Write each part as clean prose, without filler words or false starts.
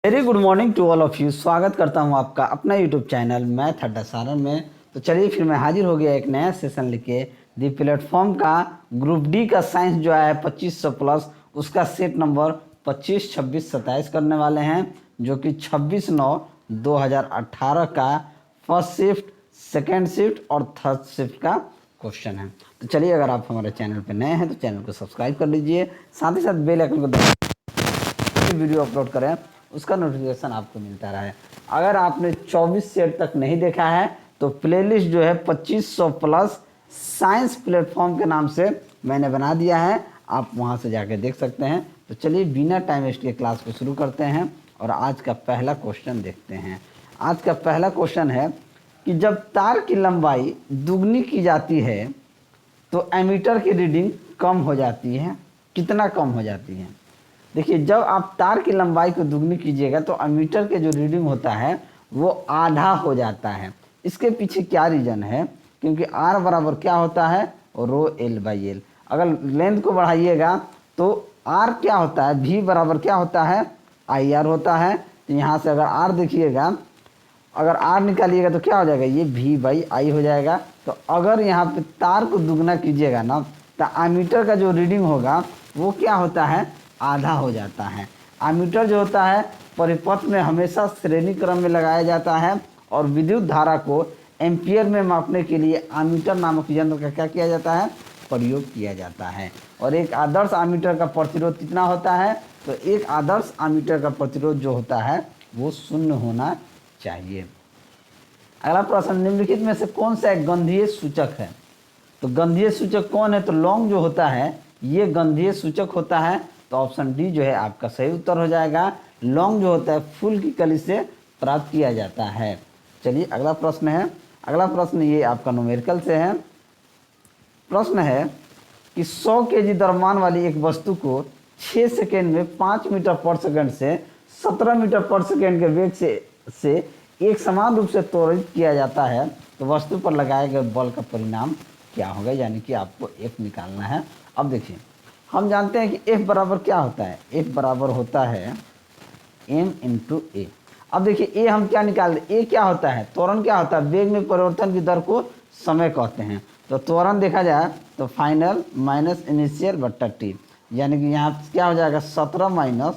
Very good morning to all of you. स्वागत करता हूं आपका अपना यूट्यूब चैनल मैथ अड्डा सारण में। तो चलिए फिर मैं हाजिर हो गया एक नया सेशन लेके। दी प्लेटफॉर्म का ग्रुप डी का साइंस जो है 2500 प्लस, उसका सेट नंबर 25, 26, 27 करने वाले हैं, जो कि 26/9/2018 का फर्स्ट शिफ्ट, सेकेंड शिफ्ट और थर्ड शिफ्ट का क्वेश्चन है। तो चलिए, अगर आप हमारे चैनल पर नए हैं तो चैनल को सब्सक्राइब कर लीजिए, साथ ही साथ बेल आइकन को वीडियो अपलोड करें उसका नोटिफिकेशन आपको मिलता रहे। अगर आपने 24 सेट तक नहीं देखा है तो प्लेलिस्ट जो है 2500 प्लस साइंस प्लेटफॉर्म के नाम से मैंने बना दिया है, आप वहां से जाके देख सकते हैं। तो चलिए बिना टाइम वेस्ट के क्लास को शुरू करते हैं और आज का पहला क्वेश्चन देखते हैं। आज का पहला क्वेश्चन है कि जब तार की लंबाई दुगनी की जाती है तो एमीटर की रीडिंग कम हो जाती है। कितना कम हो जाती है? देखिए, जब आप तार की लंबाई को दुगनी कीजिएगा तो एमीटर के जो रीडिंग होता है वो आधा हो जाता है। इसके पीछे क्या रीजन है? क्योंकि आर बराबर क्या होता है? Rho L by L. अगर लेंथ को बढ़ाइएगा तो आर क्या होता है? भी बराबर क्या होता है? आई आर होता है। तो यहाँ से अगर आर देखिएगा, अगर आर निकालिएगा तो क्या हो जाएगा? ये भी बाई आई हो जाएगा। तो अगर यहाँ पे तार को दुगना कीजिएगा ना तो एमीटर का जो रीडिंग होगा वो क्या होता है? आधा हो जाता है। एमीटर जो होता है परिपथ में हमेशा श्रेणी क्रम में लगाया जाता है और विद्युत धारा को एम्पियर में मापने के लिए एमीटर नामक यंत्र का क्या किया जाता है? प्रयोग किया जाता है। और एक आदर्श एमीटर का प्रतिरोध कितना होता है? तो एक आदर्श एमीटर का प्रतिरोध जो होता है वो 0 होना चाहिए। अगला प्रश्न, निम्नलिखित में से कौन सा एक गंधीय सूचक है? तो गंधीय सूचक कौन है? तो लौंग जो होता है ये गंधीय सूचक होता है। तो ऑप्शन डी जो है आपका सही उत्तर हो जाएगा। लौंग जो होता है फूल की कली से प्राप्त किया जाता है। चलिए अगला प्रश्न है। अगला प्रश्न ये आपका न्यूमेरिकल से है। प्रश्न है कि 100 केजी द्रव्यमान वाली एक वस्तु को 6 सेकेंड में 5 मीटर पर सेकेंड से 17 मीटर पर सेकेंड के वेग से एक समान रूप से त्वरित किया जाता है, तो वस्तु पर लगाए गए बल का परिणाम क्या होगा? यानी कि आपको F निकालना है। अब देखिए, हम जानते हैं कि F बराबर क्या होता है? F बराबर होता है m इंटू ए। अब देखिए ए हम क्या निकाल रहे? ए क्या होता है? त्वरण क्या होता है? वेग में परिवर्तन की दर को समय कहते हैं। तो त्वरण देखा जाए तो फाइनल माइनस इनिशियल बट्टा टी, यानी कि यहाँ क्या हो जाएगा? 17 माइनस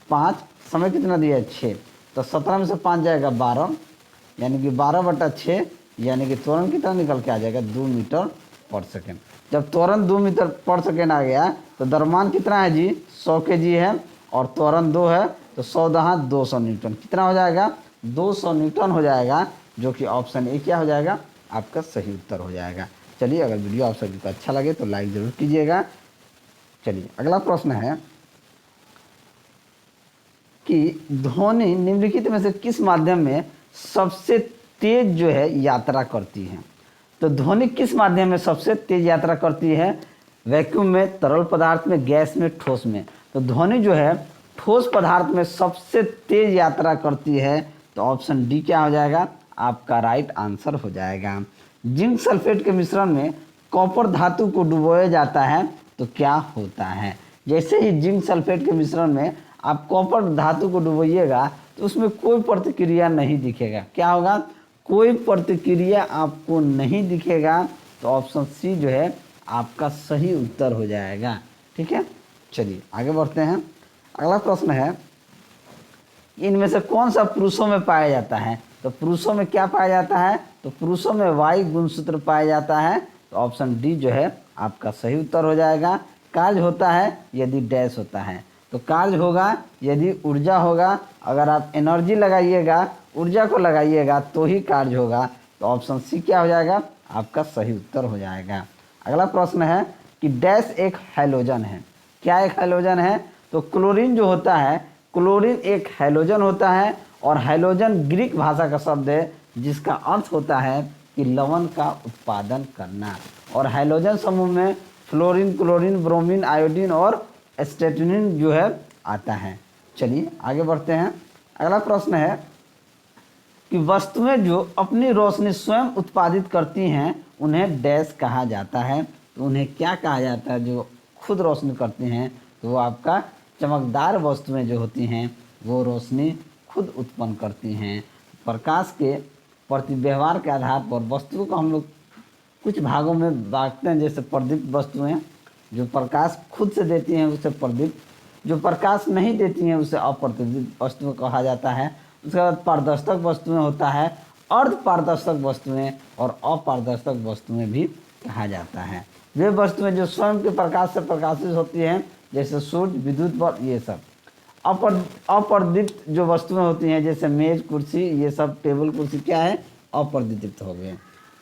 5, समय कितना दिया है? 6। तो 17 में से 5 जाएगा 12, यानी कि 12/6, यानी कि त्वरण कितना निकल के आ जाएगा? 2 मीटर पर सेकेंड। जब त्वरण 2 मीटर पर सेकेंड आ गया तो द्रव्यमान कितना है जी? 100 केजी है और त्वरण 2 है, तो 100 दहा 200 न्यूटन। कितना हो जाएगा? 200 न्यूटन हो जाएगा, जो कि ऑप्शन ए क्या हो जाएगा? आपका सही उत्तर हो जाएगा। चलिए, अगर वीडियो आप सभी को अच्छा लगे तो लाइक जरूर कीजिएगा। चलिए अगला प्रश्न है कि ध्वनि निम्नलिखित में से किस माध्यम में सबसे तेज जो है यात्रा करती है? तो ध्वनि किस माध्यम में सबसे तेज यात्रा करती है? वैक्यूम में, तरल पदार्थ में, गैस में, ठोस में। तो ध्वनि जो है ठोस पदार्थ में सबसे तेज यात्रा करती है, तो ऑप्शन डी क्या हो जाएगा? आपका राइट आंसर हो जाएगा। जिंक सल्फेट के मिश्रण में कॉपर धातु को डुबोया जाता है तो क्या होता है? जैसे ही जिंक सल्फेट के मिश्रण में आप कॉपर धातु को डुबोइएगा तो उसमें कोई प्रतिक्रिया नहीं दिखेगा। क्या होगा? कोई प्रतिक्रिया आपको नहीं दिखेगा। तो ऑप्शन सी जो है आपका सही उत्तर हो जाएगा। ठीक है, चलिए आगे बढ़ते हैं। अगला प्रश्न है, इनमें से कौन सा पुरुषों में पाया जाता है? तो पुरुषों में क्या पाया जाता है? तो पुरुषों में वायु गुणसूत्र पाया जाता है। तो ऑप्शन डी जो है आपका सही उत्तर हो जाएगा। कार्य होता है यदि डैश होता है, तो कार्य होगा यदि ऊर्जा होगा। अगर आप एनर्जी लगाइएगा, ऊर्जा को लगाइएगा तो ही कार्य होगा। तो ऑप्शन सी क्या हो जाएगा? आपका सही उत्तर हो जाएगा। अगला प्रश्न है कि डैश एक हैलोजन है। क्या एक हैलोजन है? तो क्लोरीन जो होता है, क्लोरीन एक हैलोजन होता है और हैलोजन ग्रीक भाषा का शब्द है जिसका अर्थ होता है कि लवण का उत्पादन करना। और हैलोजन समूह में फ्लोरीन, क्लोरीन, ब्रोमीन, आयोडीन और एस्टेटिन जो है आता है। चलिए आगे बढ़ते हैं। अगला प्रश्न है कि वस्तुएं जो अपनी रोशनी स्वयं उत्पादित करती हैं उन्हें डैश कहा जाता है। तो उन्हें क्या कहा जाता है? जो खुद रोशनी करती हैं तो वो आपका चमकदार वस्तुएं जो होती हैं वो रोशनी खुद उत्पन्न करती हैं। प्रकाश के प्रति व्यवहार के आधार पर वस्तुओं को हम लोग कुछ भागों में बांटते हैं, जैसे प्रदीप्त वस्तुएं जो प्रकाश खुद से देती हैं उसे प्रदीप्त, जो प्रकाश नहीं देती हैं उसे अप्रदीप्त वस्तुएं कहा जाता है। उसके बाद पारदर्शक वस्तुएं होता है, अर्धपारदर्शक वस्तुएं और अपारदर्शक वस्तुएं भी कहा जाता है। वे वस्तुएं जो स्वयं के प्रकाश से प्रकाशित होती हैं, जैसे सूर्य, विद्युत बल्ब, ये सब। अप्रदीप्त जो वस्तुएं होती हैं जैसे मेज, कुर्सी, ये सब, टेबल, कुर्सी, क्या है, अप्रदीप्त हो गए।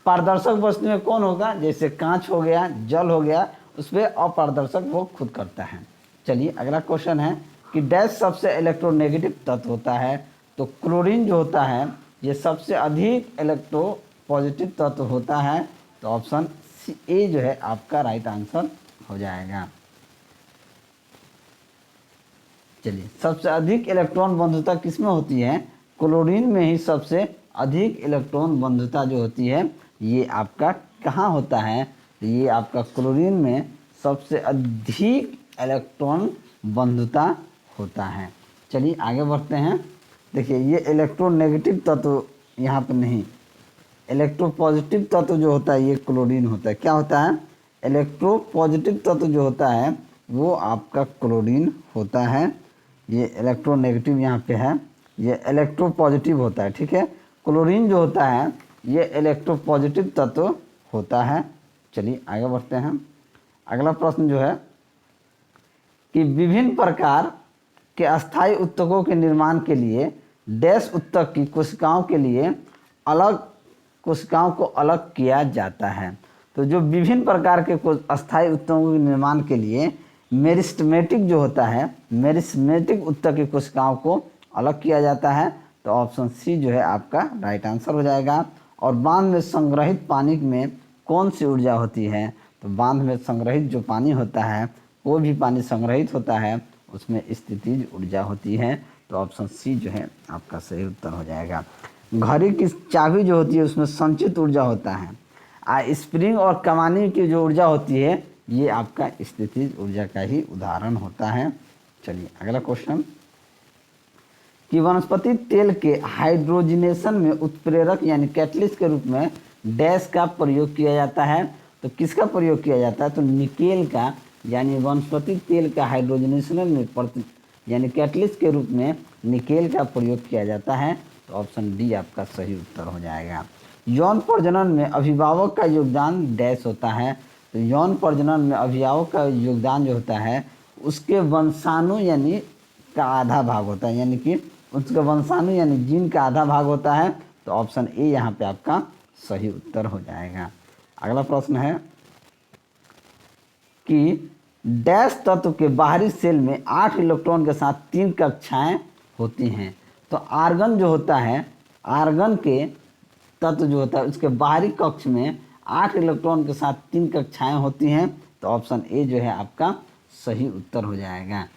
पारदर्शक वस्तुएं कौन होगा, जैसे कांच हो गया, जल हो गया, उस पर अपारदर्शक वो खुद करता है। चलिए अगला क्वेश्चन है कि डैश सबसे इलेक्ट्रोनेगेटिव तत्व होता है। तो क्लोरीन जो होता है ये सबसे अधिक इलेक्ट्रो पॉजिटिव तत्व होता है। तो ऑप्शन ए जो है आपका राइट आंसर हो जाएगा। चलिए, सबसे अधिक इलेक्ट्रॉन बंधुता किसमें होती है, क्लोरीन में ही सबसे अधिक इलेक्ट्रॉन बंधुता जो होती है ये आपका कहाँ होता है, तो ये आपका क्लोरीन में सबसे अधिक इलेक्ट्रॉन बंधुता होता है। चलिए आगे बढ़ते हैं। देखिए ये इलेक्ट्रोनेगेटिव तत्व यहाँ पर नहीं, इलेक्ट्रोपॉजिटिव तत्व जो होता है ये क्लोरीन होता है। क्या होता है, इलेक्ट्रोपॉजिटिव तत्व जो होता है वो आपका क्लोरीन होता है। ये इलेक्ट्रोनेगेटिव यहाँ पे है, ये इलेक्ट्रोपॉजिटिव होता है। ठीक है, क्लोरीन जो होता है ये इलेक्ट्रोपॉजिटिव तत्व होता है। चलिए आगे बढ़ते हैं। अगला प्रश्न जो है कि विभिन्न प्रकार के अस्थायी उत्तकों के निर्माण के लिए डैश उत्तक की कोशिकाओं के लिए अलग कोशिकाओं को अलग किया जाता है। तो जो विभिन्न प्रकार के अस्थायी उत्तकों के निर्माण के लिए मेरिस्टेमेटिक जो होता है, मेरिस्टेमेटिक उत्तक की कोशिकाओं को अलग किया जाता है। तो ऑप्शन सी जो है आपका राइट आंसर हो जाएगा। और बांध में संग्रहित पानी में कौन सी ऊर्जा होती है, तो बांध में संग्रहित जो पानी होता है, कोई भी पानी संग्रहित होता है उसमें स्थितिज ऊर्जा होती है। तो ऑप्शन सी जो है आपका सही उत्तर हो जाएगा। घड़ी की चाबी जो होती है उसमें संचित ऊर्जा होता है। स्प्रिंग और कमानी की जो ऊर्जा होती है ये आपका स्थितिज ऊर्जा का ही उदाहरण होता है। चलिए अगला क्वेश्चन कि वनस्पति तेल के हाइड्रोजनेशन में उत्प्रेरक यानी कैटलिस्ट के रूप में डैश का प्रयोग किया जाता है। तो किसका प्रयोग किया जाता है, तो निकेल का, यानी वनस्पति तेल का हाइड्रोजनेशन में यानी कैटलिस्ट के रूप में निकेल का प्रयोग किया जाता है। तो ऑप्शन डी आपका सही उत्तर हो जाएगा। यौन प्रजनन में अभिभावक का योगदान डैश होता है। तो यौन प्रजनन में अभिभावक का योगदान जो होता है उसके वंशाणु यानी का आधा भाग होता है, यानी कि उसके वंशाणु यानी जीन का आधा भाग होता है। तो ऑप्शन ए यहाँ पे आपका सही उत्तर हो जाएगा। अगला प्रश्न है कि डैश तत्व के बाहरी सेल में 8 इलेक्ट्रॉन के साथ 3 कक्षाएं होती हैं। तो आर्गन जो होता है, आर्गन के तत्व जो होता है उसके बाहरी कक्ष में 8 इलेक्ट्रॉन के साथ 3 कक्षाएं होती हैं। तो ऑप्शन ए जो है आपका सही उत्तर हो जाएगा।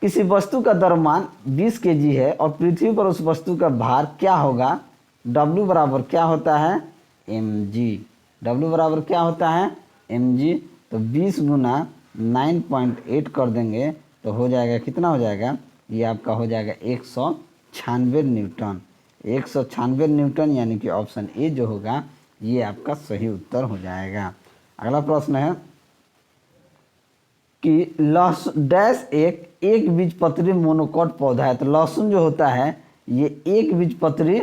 किसी वस्तु का द्रव्यमान 20 kg है और पृथ्वी पर उस वस्तु का भार क्या होगा, W बराबर क्या होता है, mg। W बराबर क्या होता है, mg। तो 20 गुना 9.8 कर देंगे तो हो जाएगा, कितना हो जाएगा, ये आपका हो जाएगा 196 न्यूटन। 196 न्यूटन, यानी कि ऑप्शन ए जो होगा ये आपका सही उत्तर हो जाएगा। अगला प्रश्न है कि लहसुन डैश एक बीजपत्री मोनोकॉट पौधा है। तो लहसुन जो होता है ये एक बीजपत्री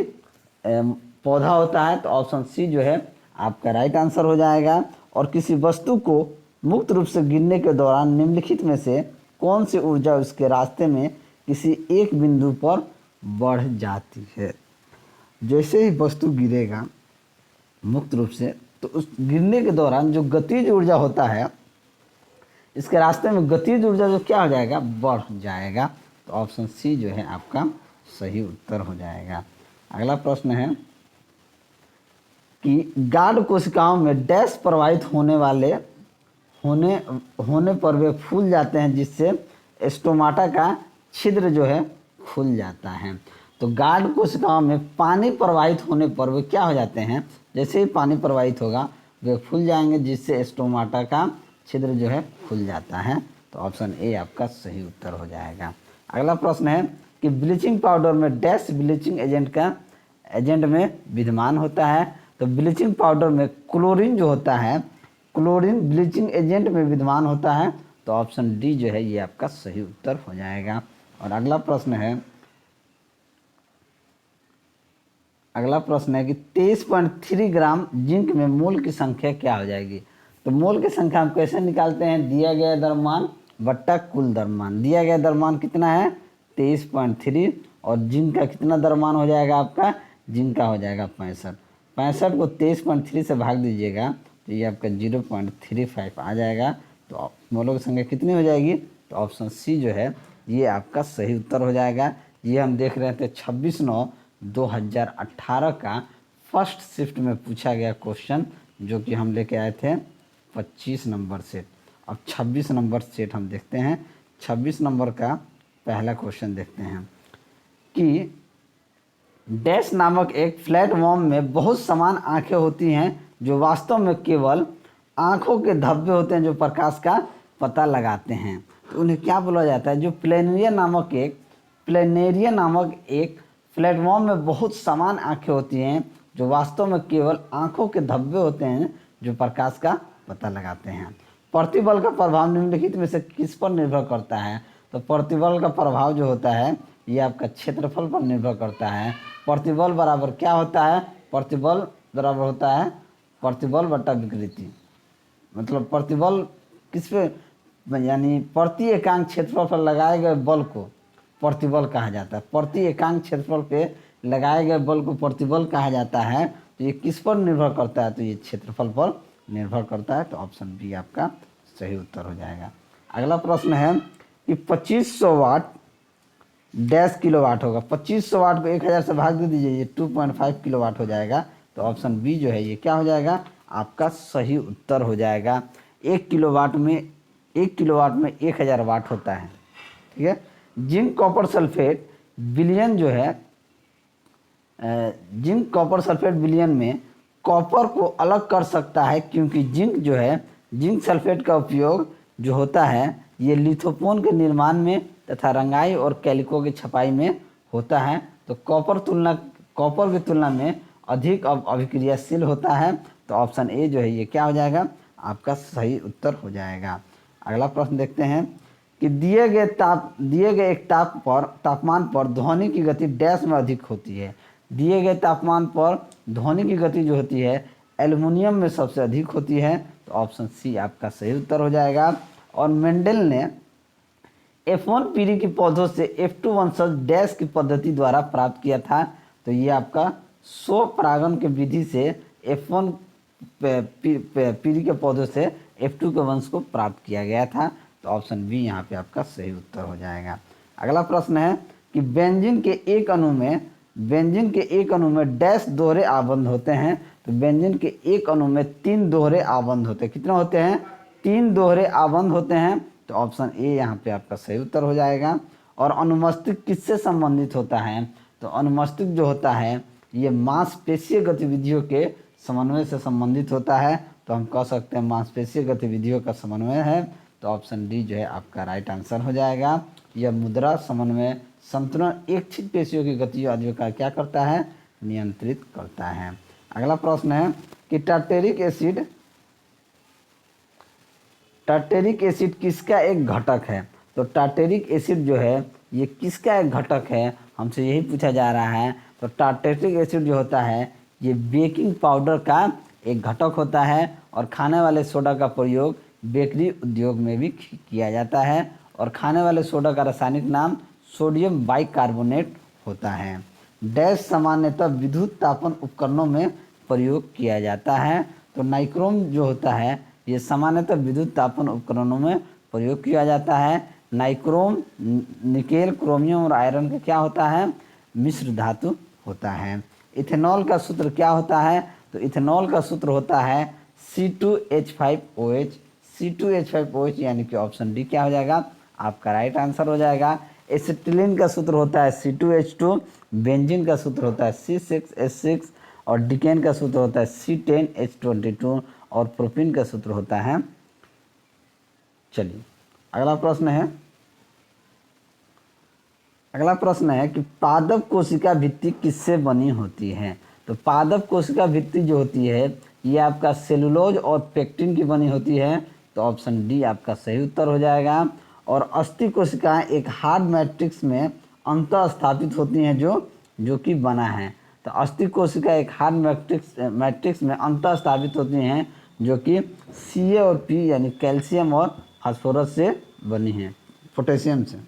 पौधा होता है। तो ऑप्शन सी जो है आपका राइट आंसर हो जाएगा। और किसी वस्तु को मुक्त रूप से गिरने के दौरान निम्नलिखित में से कौन सी ऊर्जा उसके रास्ते में किसी एक बिंदु पर बढ़ जाती है। जैसे ही वस्तु गिरेगा मुक्त रूप से, तो उस गिरने के दौरान जो गतिज ऊर्जा होता है, इसके रास्ते में गतिज ऊर्जा जो क्या हो जाएगा, बढ़ जाएगा। तो ऑप्शन सी जो है आपका सही उत्तर हो जाएगा। अगला प्रश्न है कि गाढ़ कोशिकाओं में डैश प्रवाहित होने पर वे फूल जाते हैं, जिससे स्टोमाटा का छिद्र जो है खुल जाता है। तो गाढ़ कोशिकाओं में पानी प्रवाहित होने पर वे क्या हो जाते हैं, जैसे ही पानी प्रवाहित होगा वे फूल जाएंगे, जिससे स्टोमाटा का छिद्र जो है खुल जाता है। तो ऑप्शन ए आपका सही उत्तर हो जाएगा। अगला प्रश्न है कि ब्लीचिंग पाउडर में डैश ब्लीचिंग एजेंट में विद्यमान होता है। तो ब्लीचिंग पाउडर में क्लोरीन जो होता है, क्लोरीन ब्लीचिंग एजेंट में विद्यमान होता है। तो ऑप्शन डी जो है ये आपका सही उत्तर हो जाएगा। और अगला प्रश्न है कि 23.3 ग्राम जिंक में मोल की संख्या क्या हो जाएगी। तो मोल की संख्या हम कैसे निकालते हैं, दिया गया द्रव्यमान बट्टा कुल द्रव्यमान। दिया गया द्रव्यमान कितना है 23.3 और जिंक का कितना द्रव्यमान हो जाएगा आपका, जिंक का हो जाएगा 65। 65 को 23.3 से भाग दीजिएगा तो ये आपका 0.35 आ जाएगा। तो मोलों की संख्या कितनी हो जाएगी, तो ऑप्शन सी जो है ये आपका सही उत्तर हो जाएगा। ये हम देख रहे थे 26/9/2018 का फर्स्ट शिफ्ट में पूछा गया क्वेश्चन, जो कि हम लेके आए थे 25 नंबर सेट। अब 26 नंबर सेट हम देखते हैं। 26 नंबर का पहला क्वेश्चन देखते हैं कि डैश नामक एक फ्लैट वॉर्म में बहुत समान आंखें होती हैं जो वास्तव में केवल आंखों के धब्बे होते हैं जो प्रकाश का पता लगाते हैं। तो उन्हें क्या बोला जाता है, जो प्लेनेरिया नामक एक प्लेटफॉर्म में बहुत समान आंखें होती हैं जो वास्तव में केवल आंखों के धब्बे होते हैं जो प्रकाश का पता लगाते हैं। प्रतिबल का प्रभाव निम्नलिखित में से किस पर निर्भर करता है। तो प्रतिबल का प्रभाव जो होता है ये आपका क्षेत्रफल पर निर्भर करता है। प्रतिबल बराबर क्या होता है, प्रतिबल बराबर होता है प्रतिबल बटा विकृति। मतलब प्रतिबल किस पे, यानी प्रति एकांक क्षेत्रफल पर लगाए गए बल को प्रतिबल कहा जाता है। प्रति एकांक क्षेत्रफल पे लगाए गए बल को प्रतिबल कहा जाता है। तो ये किस पर निर्भर करता है, तो ये क्षेत्रफल पर निर्भर करता है। तो ऑप्शन बी आपका सही उत्तर हो जाएगा। अगला प्रश्न है कि 2500 वाट डैश किलोवाट होगा। 2500 वाट को 1000 से भाग दे दीजिए, ये 2.5 किलोवाट हो जाएगा। तो ऑप्शन बी जो है ये क्या हो जाएगा, आपका सही उत्तर हो जाएगा। 1 किलोवाट में 1000 वाट होता है। ठीक है। जिंक कॉपर सल्फेट विलयन जो है, जिंक कॉपर सल्फेट विलयन में कॉपर को अलग कर सकता है, क्योंकि जिंक जो है, जिंक सल्फेट का उपयोग जो होता है ये लिथोपोन के निर्माण में तथा रंगाई और कैलिको की छपाई में होता है। तो कॉपर की तुलना में अधिक अभिक्रियाशील होता है। तो ऑप्शन ए जो है ये क्या हो जाएगा, आपका सही उत्तर हो जाएगा। अगला प्रश्न देखते हैं कि दिए गए एक तापमान पर ध्वनि की गति डैश में अधिक होती है। दिए गए तापमान पर ध्वनि की गति जो होती है एल्युमिनियम में सबसे अधिक होती है। तो ऑप्शन सी आपका सही उत्तर हो जाएगा। और मेंडल ने F1 पीढ़ी के पौधों से F2 वंशज डैश की पद्धति द्वारा प्राप्त किया था। तो ये आपका स्वपरागण के विधि से F1 पीढ़ी के पौधों से F2 के वंश को प्राप्त किया गया था। तो ऑप्शन बी यहाँ पे आपका सही उत्तर हो जाएगा। अगला प्रश्न है कि बेंजीन के एक अणु में डैश दोहरे आबंध होते हैं। तो बेंजीन के एक अणु में 3 दोहरे आबंध होते हैं। कितने होते हैं, 3 दोहरे आबंध होते हैं। तो ऑप्शन ए यहाँ पे आपका सही उत्तर हो जाएगा। और अनुमस्तिष्क किससे संबंधित होता है, तो अनुमस्तिष्क जो होता है ये मांसपेशीय गतिविधियों के समन्वय से संबंधित होता है। तो हम कह सकते हैं मांसपेशीय गतिविधियों का समन्वय है। तो ऑप्शन डी जो है आपका राइट आंसर हो जाएगा। यह मुद्रा समन्वय संतुलन इच्छित पेशियों की गतियों आदि का क्या करता है, नियंत्रित करता है। अगला प्रश्न है कि टार्टेरिक एसिड किसका एक घटक है। तो टार्टेरिक एसिड जो है ये किसका एक घटक है, हमसे यही पूछा जा रहा है। तो टार्टेरिक एसिड जो होता है ये बेकिंग पाउडर का एक घटक होता है और खाने वाले सोडा का प्रयोग बेकरी उद्योग में भी किया जाता है। और खाने वाले सोडा का रासायनिक नाम सोडियम बाइकार्बोनेट होता है। डैश सामान्यतः विद्युत तापन उपकरणों में प्रयोग किया जाता है। तो नाइक्रोम जो होता है ये सामान्यतः विद्युत तापन उपकरणों में प्रयोग किया जाता है। नाइक्रोम निकेल क्रोमियम और आयरन का क्या होता है, मिश्र धातु होता है। इथेनॉल का सूत्र क्या होता है, तो इथेनॉल का सूत्र होता है C2H5OH। C2H5OH यानी कि ऑप्शन डी क्या हो जाएगा, आपका राइट आंसर हो जाएगा। एसिटिलीन का सूत्र होता है C2H2, बेंजीन का सूत्र होता है C6H6 और डिकेन का सूत्र होता है C10H22 और प्रोपीन का सूत्र होता है। चलिए अगला प्रश्न है अगला प्रश्न है कि पादप कोशिका भित्ति किससे बनी होती है। तो पादप कोशिका भित्ति जो होती है ये आपका सेलुलोज और पेक्टिन की बनी होती है। तो ऑप्शन डी आपका सही उत्तर हो जाएगा। और अस्थि कोशिकाएं एक हार्ड मैट्रिक्स में अंतः स्थापित होती हैं जो कि बना है। तो अस्थि कोशिका एक हार्ड मैट्रिक्स में अंतः स्थापित होती हैं जो कि Ca और P यानी कैल्शियम और फास्फोरस से बनी हैं, पोटेशियम से।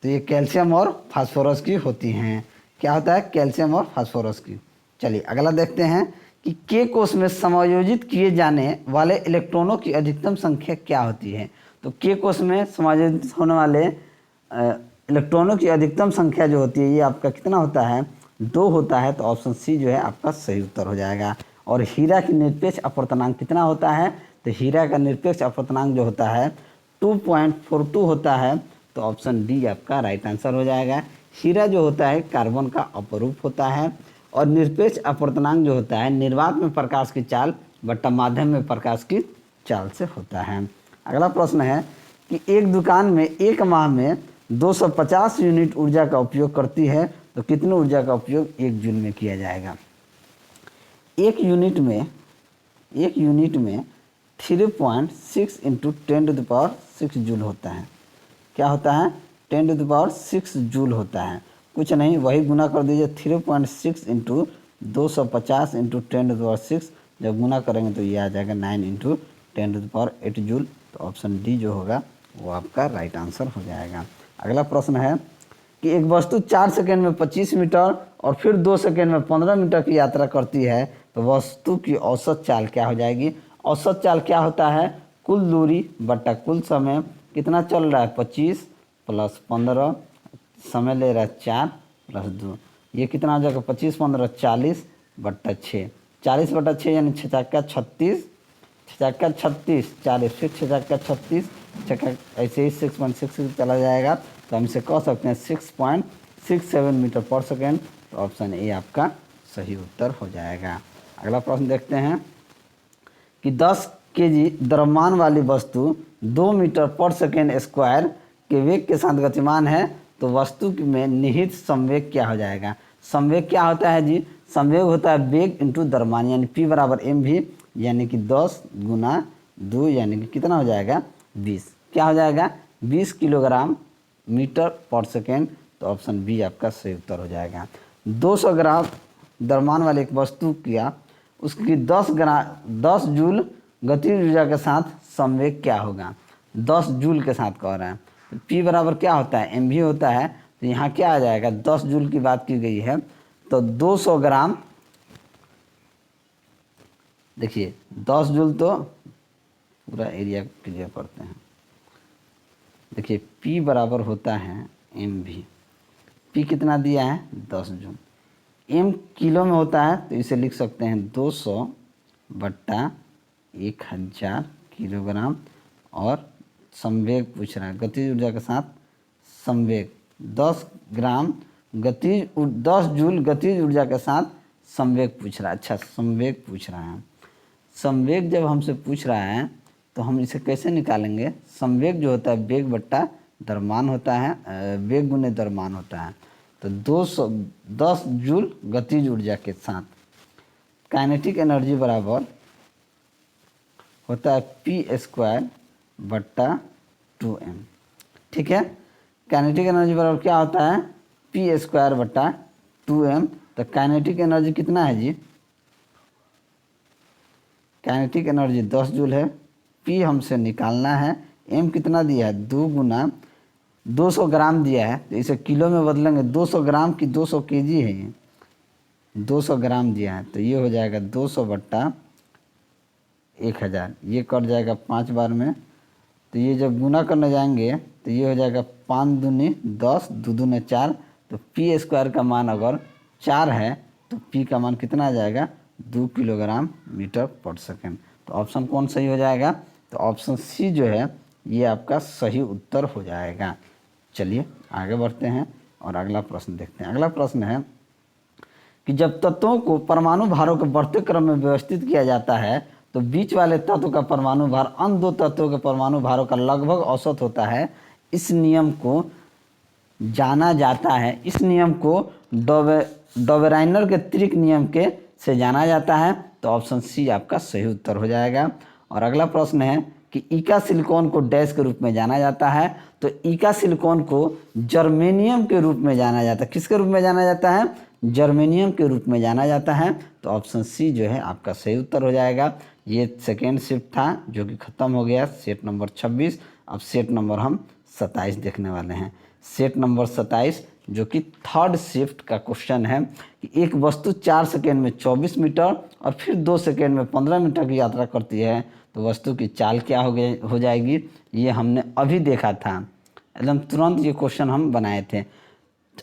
तो ये कैल्शियम और फास्फोरस की होती हैं। क्या होता है? कैल्शियम और फास्फोरस की। चलिए अगला देखते हैं कि के कोष में समायोजित किए जाने वाले इलेक्ट्रॉनों की अधिकतम संख्या क्या होती है। तो के कोष में समायोजित होने वाले इलेक्ट्रॉनों की अधिकतम संख्या जो होती है ये आपका कितना होता है? 2 होता है। तो ऑप्शन सी जो है आपका सही उत्तर हो जाएगा। और हीरा की निरपेक्ष अपवर्तनांक कितना होता है? तो हीरा का निरपेक्ष अपवर्तनांक जो होता है 2.42 होता है। तो ऑप्शन डी आपका राइट आंसर हो जाएगा। हीरा जो होता है कार्बन का अपरूप होता है। और निरपेक्ष अपवर्तनांक जो होता है निर्वात में प्रकाश की चाल बट्टा माध्यम में प्रकाश की चाल से होता है। अगला प्रश्न है कि एक दुकान में एक माह में 250 यूनिट ऊर्जा का उपयोग करती है तो कितनी ऊर्जा का उपयोग 1 जूल में किया जाएगा। एक यूनिट में 3.6 × 10⁶ जूल होता है। क्या होता है? 10⁶ जूल होता है। कुछ नहीं, वही गुना कर दीजिए 3.6 × 250 × 10⁶। जब गुना करेंगे तो ये आ जाएगा 9 × 10⁸ जूल। तो ऑप्शन डी जो होगा वो आपका राइट आंसर हो जाएगा। अगला प्रश्न है कि एक वस्तु 4 सेकेंड में 25 मीटर और फिर 2 सेकेंड में 15 मीटर की यात्रा करती है तो वस्तु की औसत चाल क्या हो जाएगी। औसत चाल क्या होता है? कुल दूरी बट्टा कुल समय। कितना चल रहा है? 25 + 15, समय ले रहा है 4 + 2, ये कितना हो जाएगा? 25 15 40 बट्टा 6, 40 बट्टा 6 यानी 6 × 36, 6 × 36 40, फिर 6 × 36 ऐसे ही 6.66 चला जाएगा। तो हम इसे कह सकते हैं 6.67 मीटर पर सेकेंड। तो ऑप्शन ए आपका सही उत्तर हो जाएगा। अगला प्रश्न देखते हैं कि 10 केजी द्रव्यमान वाली वस्तु 2 मीटर पर सेकेंड स्क्वायर के वेग के साथ गतिमान है तो वस्तु में निहित संवेग क्या हो जाएगा। संवेग क्या होता है जी? संवेग होता है वेग इंटू द्रव्यमान यानी P = mv यानी कि 10 × 2 यानी कि कितना हो जाएगा? 20। क्या हो जाएगा? 20 किलोग्राम मीटर पर सेकेंड। तो ऑप्शन बी आपका सही उत्तर हो जाएगा। 200 ग्राम द्रव्यमान वाली एक वस्तु किया उसकी 10 जूल गतिज ऊर्जा के साथ संवेग क्या होगा। 10 जूल के साथ कह रहे हैं। P बराबर क्या होता है? mv होता है। तो यहाँ क्या आ जाएगा? 10 जूल की बात की गई है तो 200 ग्राम, देखिए 10 जूल तो पूरा एरिया क्लियर करते हैं। देखिए P बराबर होता है mv। P कितना दिया है? 10 जूल। m किलो में होता है तो इसे लिख सकते हैं 200 बट्टा 1000 किलोग्राम। और संवेग पूछ रहा है गतिज ऊर्जा के साथ संवेग 10 जूल गतिज ऊर्जा के साथ संवेग पूछ रहा है। अच्छा, संवेग पूछ रहा है। संवेग जब हमसे पूछ रहा है तो हम इसे कैसे निकालेंगे? संवेग जो होता है वेग बट्टा द्रव्यमान होता है, वेग गुने द्रव्यमान होता है। तो 210 जूल गतिज ऊर्जा के साथ काइनेटिक एनर्जी बराबर होता है P² बट्टा 2m। ठीक है, काइनेटिक एनर्जी बराबर क्या होता है? P² बट्टा 2m। तो काइनेटिक एनर्जी कितना है जी? काइनेटिक एनर्जी 10 जूल है। P हमसे निकालना है। m कितना दिया है? 2 × 200 ग्राम दिया है तो इसे किलो में बदलेंगे। 200 ग्राम की 200 केजी है, ये 200 ग्राम दिया है तो ये हो जाएगा 200 बट्टा 1000। ये कट जाएगा 5 बार में तो ये जब गुना करने जाएंगे तो ये हो जाएगा 5 दूनी 10, 2 दूने 4। तो P² का मान अगर 4 है तो P का मान कितना आ जाएगा? 2 किलोग्राम मीटर पर सेकेंड। तो ऑप्शन कौन सही हो जाएगा? तो ऑप्शन सी जो है ये आपका सही उत्तर हो जाएगा। चलिए आगे बढ़ते हैं और अगला प्रश्न देखते हैं। अगला प्रश्न है कि जब तत्वों को परमाणु भारों के बढ़ते क्रम में व्यवस्थित किया जाता है तो बीच वाले तत्व का परमाणु भार अन्य दो तत्वों के परमाणु भारों का लगभग औसत होता है। इस नियम को जाना जाता है, इस नियम को डोबेराइनर के त्रिक नियम के से जाना जाता है। तो ऑप्शन सी आपका सही उत्तर हो जाएगा। और अगला प्रश्न है कि ईका सिलिकॉन को डैश के रूप में जाना जाता है। तो ईका सिलिकॉन को जर्मेनियम के रूप में जाना जाता है। किसके रूप में जाना जाता है? जर्मेनियम के रूप में जाना जाता है। तो ऑप्शन सी जो है आपका सही उत्तर हो जाएगा। ये सेकेंड शिफ्ट था जो कि ख़त्म हो गया, सेट नंबर 26। अब सेट नंबर हम 27 देखने वाले हैं। सेट नंबर 27 जो कि थर्ड शिफ्ट का क्वेश्चन है कि एक वस्तु 4 सेकेंड में 24 मीटर और फिर 2 सेकेंड में 15 मीटर की यात्रा करती है, तो वस्तु की चाल क्या हो जाएगी? ये हमने अभी देखा था, एकदम तुरंत ये क्वेश्चन हम बनाए थे।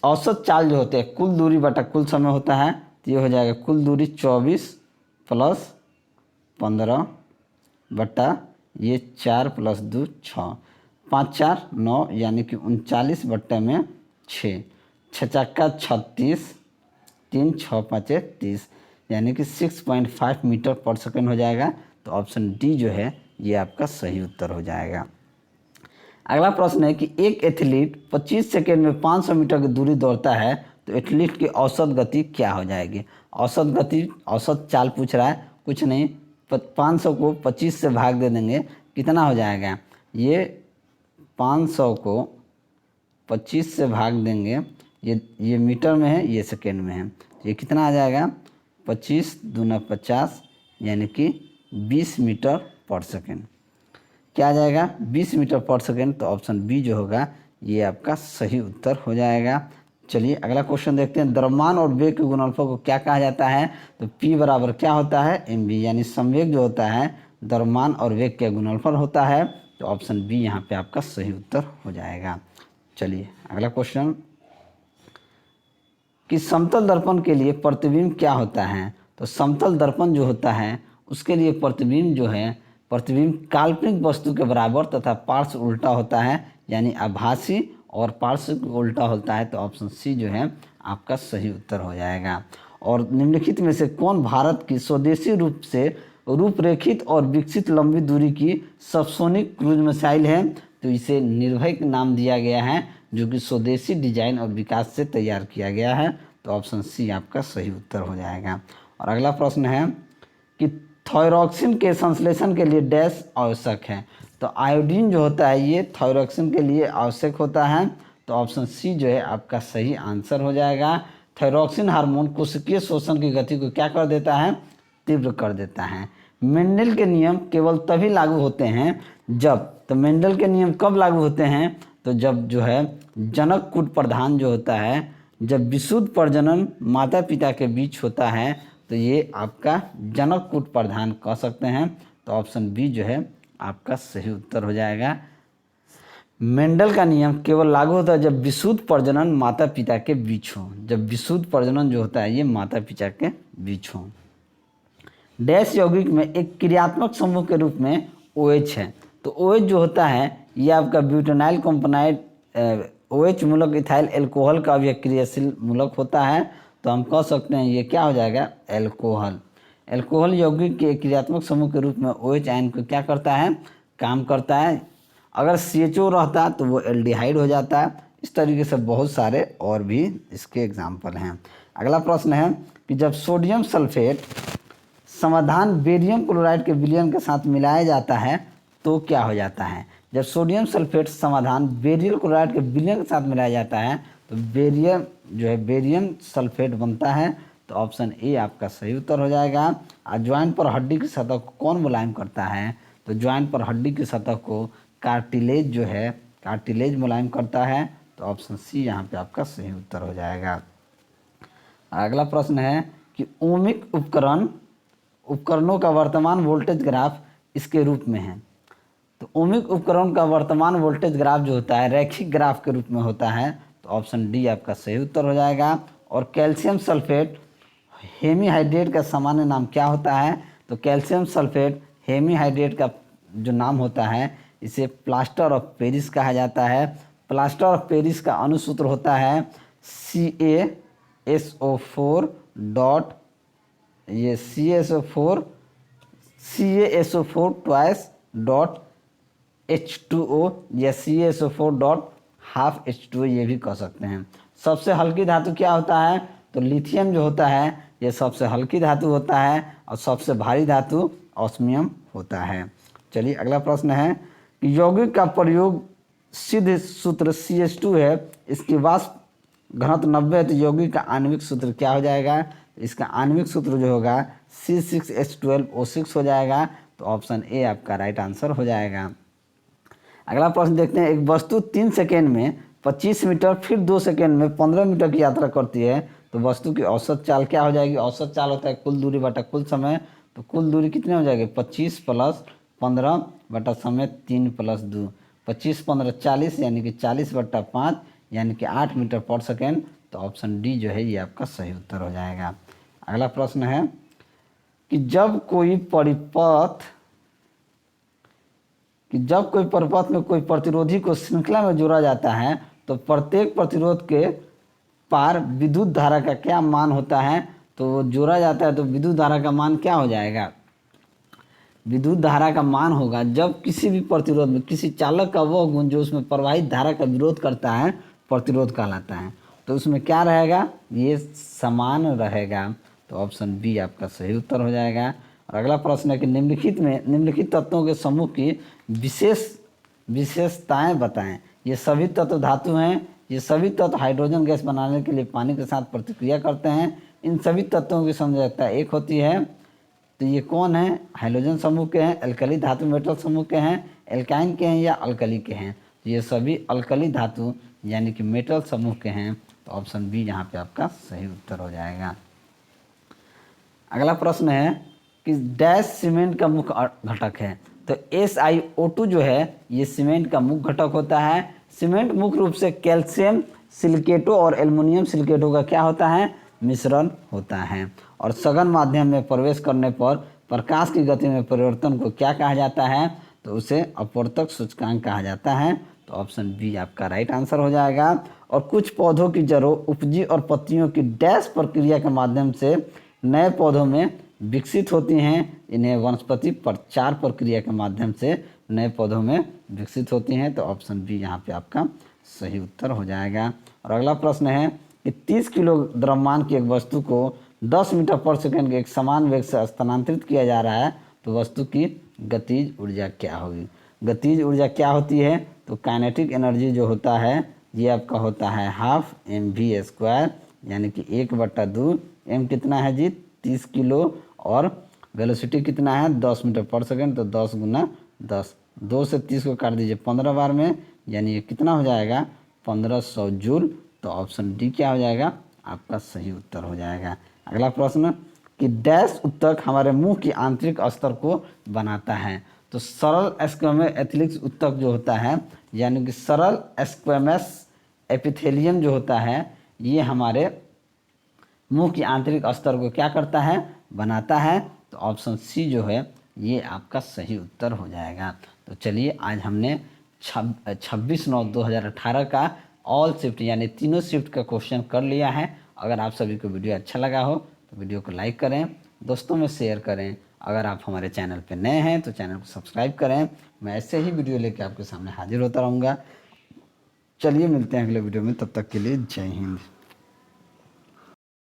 औसत चाल जो होते हैं कुल दूरी बटा कुल समय होता है, तो ये हो जाएगा कुल दूरी 24 प्लस 15 बटा ये 4 प्लस 2 6, 5 4 9 यानी कि 39 बट्टे में 6, 6 चक्का 36, 3 6 5 30 यानी कि 6.5 मीटर पर सेकेंड हो जाएगा। तो ऑप्शन डी जो है ये आपका सही उत्तर हो जाएगा। अगला प्रश्न है कि एक एथलीट 25 सेकेंड में 500 मीटर की दूरी दौड़ता है, तो एथलीट की औसत गति क्या हो जाएगी? औसत गति, औसत चाल पूछ रहा है, कुछ नहीं, 500 को 25 से भाग दे देंगे, कितना हो जाएगा? ये 500 को 25 से भाग देंगे, ये मीटर में है, ये सेकेंड में है, तो ये कितना आ जाएगा? 25 दूना 50 यानी कि 20 मीटर पर सेकेंड। क्या आ जाएगा? 20 मीटर पर सेकेंड। तो ऑप्शन बी जो होगा ये आपका सही उत्तर हो जाएगा। चलिए अगला क्वेश्चन देखते हैं। द्रव्यमान और वेग के गुणनफल को क्या कहा जाता है? तो P बराबर क्या होता है? mv, यानी संवेग जो होता है द्रव्यमान और वेग के गुणनफल होता है। तो ऑप्शन बी यहाँ पे आपका सही उत्तर हो जाएगा। चलिए अगला क्वेश्चन कि समतल दर्पण के लिए प्रतिबिंब क्या होता है? तो समतल दर्पण जो होता है उसके लिए प्रतिबिंब जो है, प्रतिबिंब काल्पनिक वस्तु के बराबर तथा पार्श्व उल्टा होता है, यानी आभासी और पार्श्व उल्टा होता है। तो ऑप्शन सी जो है आपका सही उत्तर हो जाएगा। और निम्नलिखित में से कौन भारत की स्वदेशी रूप से रूपरेखित और विकसित लंबी दूरी की सबसोनिक क्रूज मिसाइल है? तो इसे निर्भय नाम दिया गया है, जो कि स्वदेशी डिजाइन और विकास से तैयार किया गया है। तो ऑप्शन सी आपका सही उत्तर हो जाएगा। और अगला प्रश्न है कि थायरॉक्सिन के संश्लेषण के लिए डैश आवश्यक है? तो आयोडीन जो होता है ये थायरॉक्सिन के लिए आवश्यक होता है। तो ऑप्शन सी जो है आपका सही आंसर हो जाएगा। थायरॉक्सिन हार्मोन कोशिकीय शोषण की गति को क्या कर देता है? तीव्र कर देता है। मेंडल के नियम केवल तभी लागू होते हैं जब, तो मेंडल के नियम कब लागू होते हैं? तो जब जो है जनक कूट प्रधान जो होता है, जब विशुद्ध प्रजनन माता पिता के बीच होता है, तो ये आपका जनक कूट प्रधान कह सकते हैं। तो ऑप्शन बी जो है आपका सही उत्तर हो जाएगा। मेंडल का नियम केवल लागू होता है जब विशुद्ध प्रजनन माता पिता के बीच हो, जब विशुद्ध प्रजनन जो होता है ये माता पिता के बीच हो। डैश यौगिक में एक क्रियात्मक समूह के रूप में OH है। तो OH जो होता है ये आपका ब्यूटेनाइल कंपोनाइट OH मूलक इथाइल एल्कोहल का अभिक्रियाशील मूलक होता है। तो हम कह सकते हैं ये क्या हो जाएगा? एल्कोहल। एल्कोहल यौगिक के क्रियात्मक समूह के रूप में OH आयन को क्या करता है? काम करता है। अगर CHO रहता तो वो एल्डिहाइड हो जाता है। इस तरीके से बहुत सारे और भी इसके एग्जाम्पल हैं। अगला प्रश्न है कि जब सोडियम सल्फेट समाधान बेरियम क्लोराइड के विलयन के साथ मिलाया जाता है तो क्या हो जाता है? जब सोडियम सल्फेट समाधान बेरियल क्लोराइड के विलयन के साथ मिलाया जाता है तो बेरियम जो है बेरियम सल्फेट बनता है। तो ऑप्शन ए आपका सही उत्तर हो जाएगा। ज्वाइंट पर हड्डी की सतह को कौन मुलायम करता है? तो ज्वाइंट पर हड्डी की सतह को कार्टिलेज जो है, कार्टिलेज मुलायम करता है। तो ऑप्शन सी यहाँ पे आपका सही उत्तर हो जाएगा। अगला प्रश्न है कि ओमिक उपकरणों का वर्तमान वोल्टेज ग्राफ इसके रूप में है। तो ओमिक उपकरण का वर्तमान वोल्टेज ग्राफ जो होता है रैखिक ग्राफ के रूप में होता है। तो ऑप्शन डी आपका सही उत्तर हो जाएगा। और कैल्शियम सल्फेट हेमीहाइड्रेट का सामान्य नाम क्या होता है? तो कैल्शियम सल्फेट हेमीहाइड्रेट का जो नाम होता है इसे प्लास्टर ऑफ पेरिस कहा जाता है। प्लास्टर ऑफ पेरिस का अनुसूत्र होता है CaSO4 डॉट ये CaSO4 CaSO4 twice dot H2O या CaSO4 डॉट हाफ H2O ये भी कह सकते हैं। सबसे हल्की धातु क्या होता है? तो लिथियम जो होता है ये सबसे हल्की धातु होता है और सबसे भारी धातु ऑस्मियम होता है। चलिए अगला प्रश्न है कि यौगिक का प्रयोग सिद्ध सूत्र CH2 है, इसकी वाष्प घनत्व 90 है, तो यौगिक का आणविक सूत्र क्या हो जाएगा? इसका आणविक सूत्र जो होगा C6H12O6 हो जाएगा। तो ऑप्शन ए आपका राइट आंसर हो जाएगा। अगला प्रश्न देखते हैं। एक वस्तु 3 सेकेंड में 25 मीटर फिर 2 सेकेंड में 15 मीटर की यात्रा करती है, तो वस्तु की औसत चाल क्या हो जाएगी? औसत चाल होता है कुल दूरी बटा कुल समय, तो कुल दूरी कितने हो जाएगी? 25 प्लस 15 बटा समय 3 प्लस 2, 25 15 40 यानी कि 40 बटा 5 यानी कि 8 मीटर पर सेकेंड। तो ऑप्शन डी जो है ये आपका सही उत्तर हो जाएगा। अगला प्रश्न है कि जब कोई परिपथ में कोई प्रतिरोधी को श्रृंखला में जोड़ा जाता है, तो प्रत्येक प्रतिरोध के पार विद्युत धारा का क्या मान होता है? तो जोड़ा जाता है तो विद्युत धारा का मान क्या हो जाएगा? विद्युत धारा का मान होगा जब किसी भी प्रतिरोध में किसी चालक का वह गुण जो उसमें प्रवाहित धारा का विरोध करता है प्रतिरोध कहलाता है। तो उसमें क्या रहेगा? ये समान रहेगा। तो ऑप्शन बी आपका सही उत्तर हो जाएगा। और अगला प्रश्न है कि निम्नलिखित तत्वों के समूह की विशेषताएं बताएं। ये सभी तत्व धातु हैं, ये सभी तत्व हाइड्रोजन गैस बनाने के लिए पानी के साथ प्रतिक्रिया करते हैं। इन सभी तत्वों की संयोजकता एक होती है। तो ये कौन है? हाइड्रोजन समूह के हैं, अल्कली धातु मेटल समूह के हैं, एल्काइन के हैं या अल्कली के हैं? तो ये सभी अल्कली धातु यानी कि मेटल समूह के हैं। तो ऑप्शन बी यहाँ पे आपका सही उत्तर हो जाएगा। अगला प्रश्न है कि डैश सीमेंट का मुख्य घटक है। तो SiO2 जो है ये सीमेंट का मुख्य घटक होता है। सीमेंट मुख्य रूप से कैल्शियम सिलिकेटों और एल्युमिनियम सिलिकेटों का क्या होता है? मिश्रण होता है। और सघन माध्यम में प्रवेश करने पर प्रकाश की गति में परिवर्तन को क्या कहा जाता है? तो उसे अपवर्तक सूचकांक कहा जाता है। तो ऑप्शन बी आपका राइट आंसर हो जाएगा। और कुछ पौधों की जड़ों, उपजी और पत्तियों की डैश प्रक्रिया के माध्यम से नए पौधों में विकसित होती हैं। इन्हें वनस्पति प्रचार प्रक्रिया के माध्यम से नए पौधों में विकसित होती हैं। तो ऑप्शन बी यहाँ पे आपका सही उत्तर हो जाएगा। और अगला प्रश्न है कि 30 किलो द्रव्यमान की एक वस्तु को 10 मीटर पर सेकंड के एक समान वेग से स्थानांतरित किया जा रहा है, तो वस्तु की गतिज ऊर्जा क्या होगी? गतिज ऊर्जा क्या होती है? तो काइनेटिक एनर्जी जो होता है ये आपका होता है हाफ mv², यानी कि 1/2। m कितना है जी? 30 किलो। और वेलोसिटी कितना है? 10 मीटर पर सेकंड। तो 10 × 10, 2 से 30 को काट दीजिए 15 बार में, यानी ये कितना हो जाएगा? 1500 जूल। तो ऑप्शन डी क्या हो जाएगा? आपका सही उत्तर हो जाएगा। अगला प्रश्न कि डैश ऊतक हमारे मुंह की आंतरिक अस्तर को बनाता है। तो सरल स्क्वेमस एथिलिक्स ऊतक जो होता है, यानी कि सरल स्क्वेमस एपिथेलियम जो होता है, ये हमारे मुंह की आंतरिक अस्तर को क्या करता है? बनाता है। तो ऑप्शन सी जो है ये आपका सही उत्तर हो जाएगा। तो चलिए आज हमने 26/9/2018 का ऑल शिफ्ट यानी तीनों शिफ्ट का क्वेश्चन कर लिया है। अगर आप सभी को वीडियो अच्छा लगा हो तो वीडियो को लाइक करें, दोस्तों में शेयर करें। अगर आप हमारे चैनल पर नए हैं तो चैनल को सब्सक्राइब करें। मैं ऐसे ही वीडियो लेकर आपके सामने हाजिर होता रहूँगा। चलिए मिलते हैं अगले वीडियो में, तब तक के लिए जय हिंद।